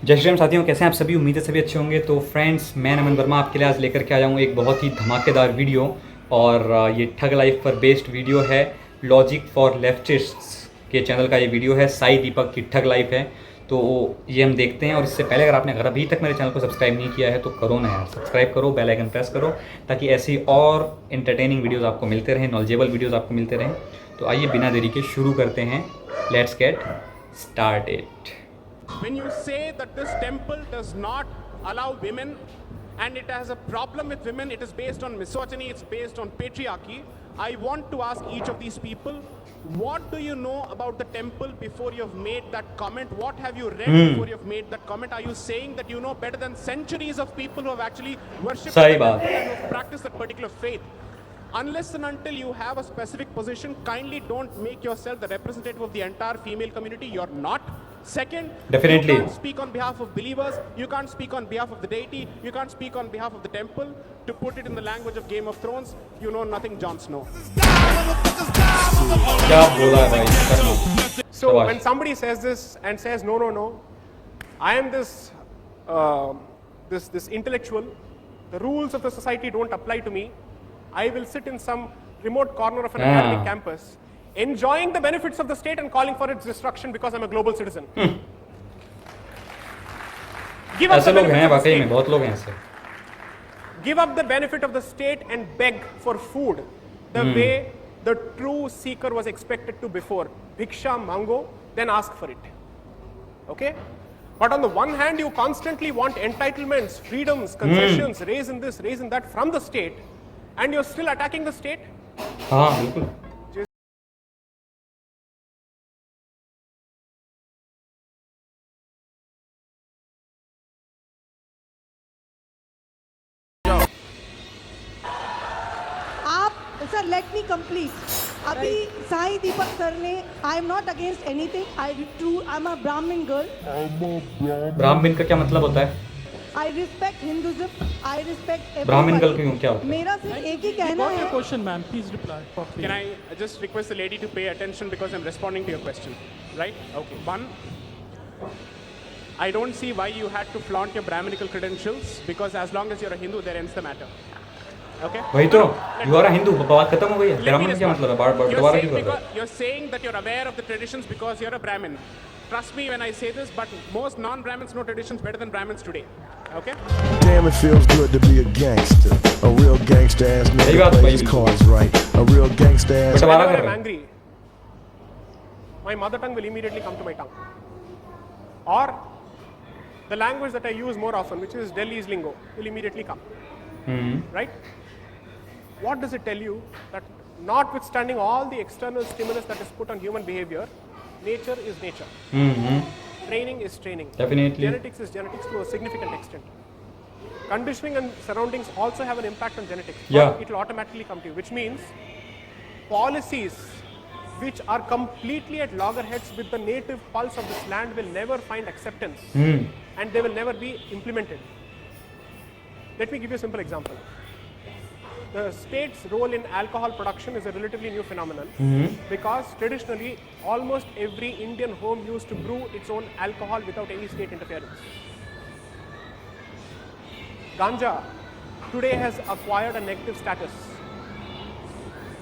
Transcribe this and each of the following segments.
जय श्री राम साथियों, कैसे हैं आप सभी। उम्मीद है सभी अच्छे होंगे। तो फ्रेंड्स, मैं नमन वर्मा आपके लिए आज लेकर के आया हूँ एक बहुत ही धमाकेदार वीडियो। और ये ठग लाइफ पर बेस्ड वीडियो है। लॉजिक फॉर लेफ्टिस्ट्स के चैनल का ये वीडियो है। साई दीपक की ठग लाइफ है। तो ये हम देखते हैं। और इससे पहले अगर आपने अभी तक मेरे चैनल को सब्सक्राइब नहीं किया है तो करो ना यार, सब्सक्राइब करो, बेल आइकन प्रेस करो, ताकि ऐसी और एंटरटेनिंग वीडियोज़ आपको मिलते रहें, नॉलेजेबल वीडियोज़ आपको मिलते रहें। तो आइए बिना देरी के शुरू करते हैं। Let's get started. When you say that this temple does not allow women and it has a problem with women, it is based on misogyny, it's based on patriarchy. I want to ask each of these people, what do you know about the temple before you've made that comment? What have you read before you've made that comment? Are you saying that you know better than centuries of people who have actually worshipped Sahi the baat. temple and who have practiced that particular faith? Unless and until you have a specific position, kindly don't make yourself the representative of the entire female community. You're not. Second, Definitely. you can't speak on behalf of believers, you can't speak on behalf of the deity, you can't speak on behalf of the temple. To put it in the language of Game of Thrones, you know nothing, Jon Snow. क्या बोला है भाई, करना। So शाबाश। when somebody says this and says no, I am this intellectual, the rules of the society don't apply to me. I will sit in some remote corner of an academic campus, enjoying the benefits of the state and calling for its destruction because I'm a global citizen. Give up ऐसे the लोग benefits हैं of the वाकई में, state. बहुत लोग हैं ऐसे। Give up the benefit of the state and beg for food the way the true seeker was expected to before. Bhiksha mango, then ask for it. Okay? But on the one hand, you constantly want entitlements, freedoms, concessions, raise in this, raise in that from the state, and you're still attacking the state. हाँ बिल्कुल। Sir, let me complete. अभी साई दीपक sir ने I am not against anything, I am a ब्राह्मण girl, ब्राह्मण का क्या मतलब होता है? I respect Hinduism, I respect ब्राह्मण गर्ल क्यों, क्या होता है? मेरा सिर्फ एक ही कहना Got your है। question, ma'am. Please reply properly. Can I just request the lady to pay attention because I'm responding to your question? Right? Okay. One, I don't see why you had to flaunt your Brahminical credentials because as long as you're a Hindu, there ends the matter. Okay? वही तो, you are Hindu, बात खत्म हो गई है। Let me ब्राह्मण क्या respond. मतलब है? बार You're दोबारा saying क्यों कर रहा है? you're saying that you're aware of the traditions because you're a Brahmin. Trust me when I say this, but most non-Brahmins know traditions better than Brahmins today. Okay? Damn, it feels good to be a gangster. A real gangster ass सही nigga बात plays भाई, his बिल्कुल। cards right. A real gangster ass. But दोबारा कर Whenever I'm रहा है। angry, my mother tongue will immediately come to my tongue. Or the language that I use more often, which is Delhi's lingo, will immediately come. Right? What does it tell you? That notwithstanding all the external stimulus that is put on human behavior, nature is nature. Training is training. Definitely. Genetics is genetics to a significant extent. Conditioning and surroundings also have an impact on genetics. Yeah. But it will automatically come to you, which means policies which are completely at loggerheads with the native pulse of this land will never find acceptance and they will never be implemented. Let me give you a simple example. The state's role in alcohol production is a relatively new phenomenon because traditionally almost every Indian home used to brew its own alcohol without any state interference. Ganja today has acquired a negative status.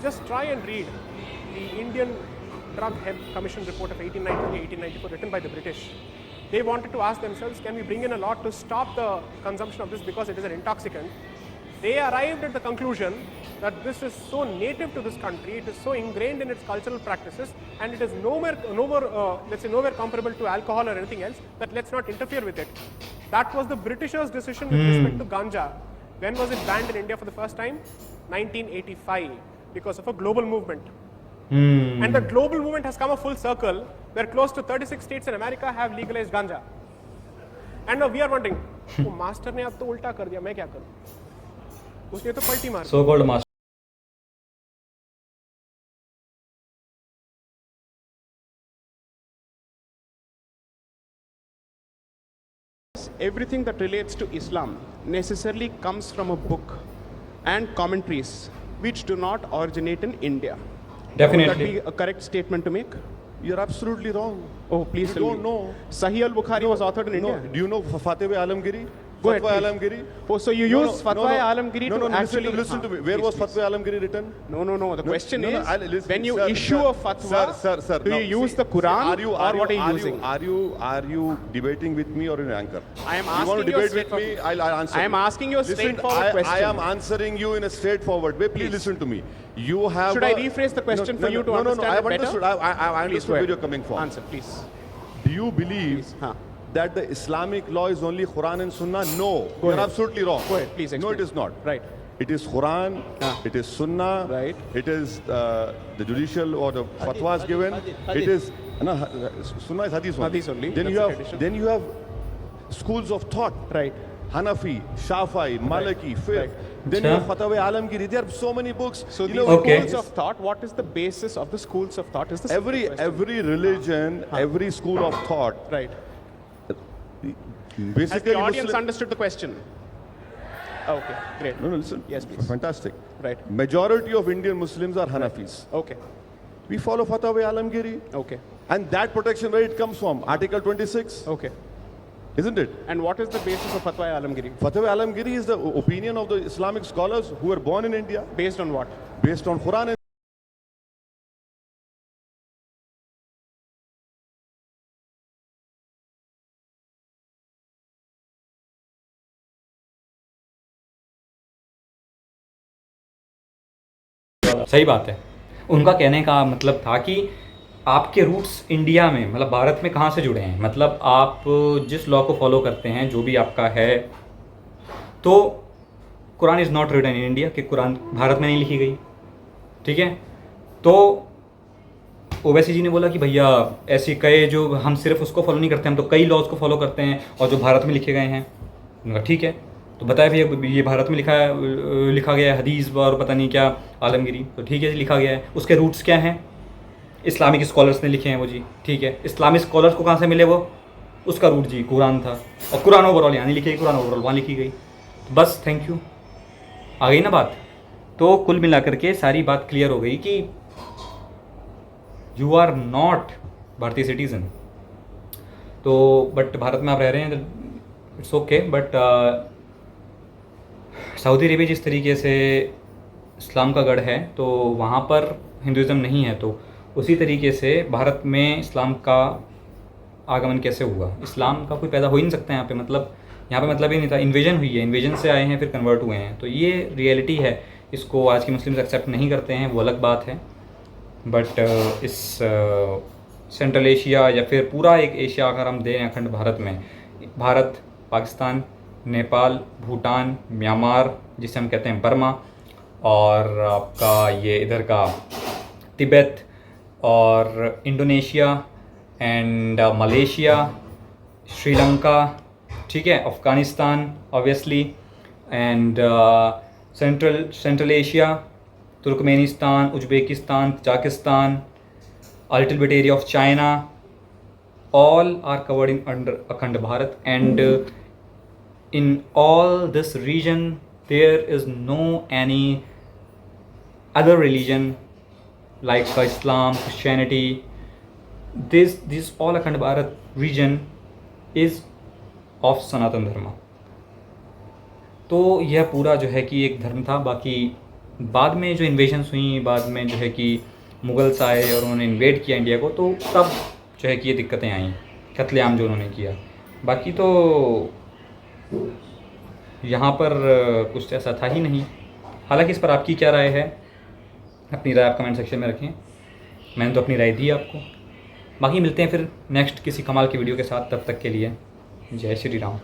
Just try and read the Indian Drug Commission report of 1893-1894 written by the British. They wanted to ask themselves, can we bring in a law to stop the consumption of this because it is an intoxicant? They arrived at the conclusion that this is so native to this country, it is so ingrained in its cultural practices, and it is nowhere comparable to alcohol or anything else, that let's not interfere with it. That was the Britishers' decision with respect to ganja. When was it banned in India for the first time? 1985, because of a global movement. And the global movement has come a full circle, where close to 36 states in America have legalized ganja. And now we are wondering, oh, master ने अब तो उल्टा कर दिया, मैं क्या करूं? उसने तो पलटी मार दी। So called master. Everything that relates to Islam necessarily comes from a book and commentaries which do not originate in India. Would that Definitely. be a correct statement to make? You're absolutely wrong. Oh, please You tell don't me. know. Sahih al-Bukhari was authored in No. India. Do you know Fateh Alamgiri? Go ahead, Fatwa please. Alamgiri? Oh, so you use Fatwa Alamgiri no, to no, actually... listen to me. Where Please, was please. Fatwa Alamgiri written? No. The question no, is, listen, when you sir, issue sir, a fatwa, sir, do now, you use see, the Quran are you, or what are you using? Are you debating with me or in anchor? I am You want asking to you a debate with me? straightforward- I'll answer. I am you. asking you a Listen, straightforward question. I am answering you in a straightforward way. Please listen to me. You have. Should I rephrase the question for you to understand I have it better? understood. I Please understood go where ahead. you're coming from. Answer, please. Do you believe Huh. that the Islamic law is only Quran and Sunnah? No, you're ahead. absolutely wrong. Go ahead, please No, explain. it is not. Right. It is Quran, it is Sunnah, Right. it is the judicial or the fatwas given. It is no, Sunnah is Hadith only. Hadith only, Then that's you the have tradition. schools of thought. Right. Hanafi, Shafi'i, Maliki, Fiqh. Right. Then you have Fatwa Alamgiri. There are so many books. So You these know, Okay. schools of thought, what is the basis of the schools of thought? Is the every simple question. religion, every school of thought. Right. Has Basically, the audience Muslim- understood the question? Okay, great. No, listen. Yes, please. Fantastic. Right. Majority of Indian Muslims are Hanafis. Okay. We follow Fatwa Alamgiri. Okay. And that protection, where it comes from? Article 26, Okay. isn't it? And what is the basis of Fatwa Alamgiri? Fatwa Alamgiri is the opinion of the Islamic scholars who were born in India Based on what? based on Quran and सही बात है। उनका कहने का मतलब था कि आपके रूट्स इंडिया में मतलब भारत में कहाँ से जुड़े हैं, मतलब आप जिस लॉ को फॉलो करते हैं जो भी आपका है, तो Quran is not written in India, कि कुरान भारत में नहीं लिखी गई, ठीक है। तो ओवैसी जी ने बोला कि भैया ऐसी कई जो हम सिर्फ उसको फॉलो नहीं करते, हम तो कई लॉज को फॉलो करते हैं और जो भारत में लिखे गए हैं। उन्होंने कहा ठीक है, तो बताया भैया ये भारत में लिखा गया है हदीस और पता नहीं क्या आलमगिरी, तो ठीक है जी लिखा गया है। उसके रूट्स क्या हैं? इस्लामिक स्कॉलर्स ने लिखे हैं वो जी, ठीक है। इस्लामिक स्कॉलर्स को कहाँ से मिले वो? उसका रूट जी कुरान था, और कुरान ओवरऑल यहाँ नहीं लिखी गई, कुरान ओवरऑल वहाँ लिखी गई। तो बस थैंक यू, आ गई ना बात। तो कुल मिलाकर के सारी बात क्लियर हो गई कि यू आर नॉट भारतीय सिटीज़न। तो बट भारत में आप रह रहे हैं, it's okay, but Saudi Arabia जिस तरीके से इस्लाम का गढ़ है तो वहाँ पर हिंदुज़म नहीं है, तो उसी तरीके से भारत में इस्लाम का आगमन कैसे हुआ? इस्लाम का कोई पैदा हो ही नहीं सकता यहाँ पे, मतलब यहाँ पे मतलब ही नहीं था। इन्वेजन हुई है, इन्वेजन से आए हैं फिर कन्वर्ट हुए हैं, तो ये रियलिटी है। इसको आज के मुस्लिम्स एक्सेप्ट नहीं करते हैं, वो अलग बात है। बट इस सेंट्रल एशिया या फिर पूरा एक एशिया अगर हम दें अखंड भारत में, भारत, पाकिस्तान, नेपाल, भूटान, म्यांमार जिसे हम कहते हैं बर्मा, और आपका ये इधर का तिब्बत और इंडोनेशिया एंड मलेशिया, श्रीलंका, ठीक है, Afghanistan obviously, and central Asia, Turkmenistan, Uzbekistan, Tajikistan, a little bit area of China, all are covered in under Akhand Bharat, and in all this region there is no any other religion like Islam, Christianity. This all Akhand Bharat region is of Sanatan Dharma. तो यह पूरा जो है कि एक धर्म था। बाकी बाद में जो इन्वेजन्स हुई, बाद में जो है कि मुगल्स आए और उन्होंने इन्वेड किया इंडिया को, तो तब जो है कि ये दिक्कतें आईं, कत्लेआम जो उन्होंने किया। बाकी तो यहाँ पर कुछ ऐसा था ही नहीं। हालांकि इस पर आपकी क्या राय है, अपनी राय आप कमेंट सेक्शन में रखें। मैंने तो अपनी राय दी आपको। बाकी मिलते हैं फिर नेक्स्ट किसी कमाल की वीडियो के साथ, तब तक के लिए जय श्री राम।